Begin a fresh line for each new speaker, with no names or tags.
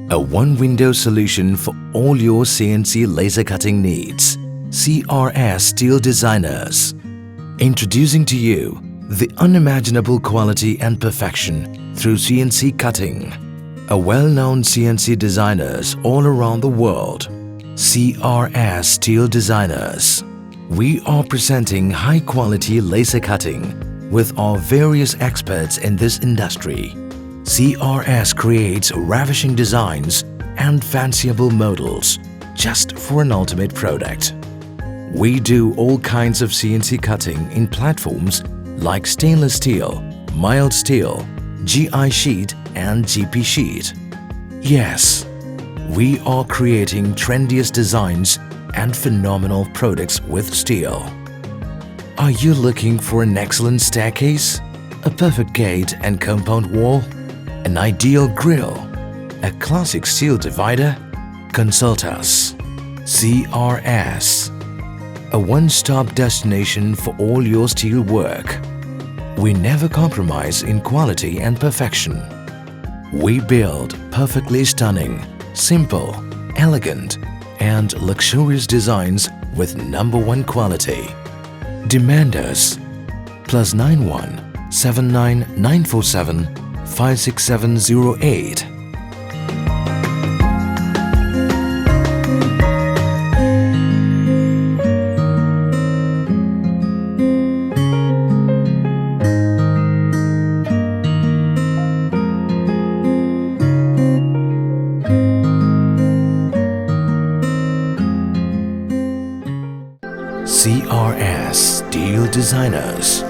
A one-window solution for all your CNC laser cutting needs. CRS Steel Designers. Introducing to you the unimaginable quality and perfection through CNC cutting. A well-known CNC designers all around the world. CRS Steel Designers. We are presenting high-quality laser cutting with our various experts in this industry. CRS creates ravishing designs and fanciful models just for an ultimate product. We do all kinds of CNC cutting in platforms like stainless steel, mild steel, GI sheet and GP sheet. Yes, we are creating trendiest designs and phenomenal products with steel. Are you looking for an excellent staircase, a perfect gate and compound wall, an ideal grille, a classic steel divider? Consult us. CRS, a one-stop destination for all your steel work. We never compromise in quality and perfection. We build perfectly stunning, simple, elegant, and luxurious designs with #1 quality. Demand us. +91 79947 56708. CRS Steel Designers.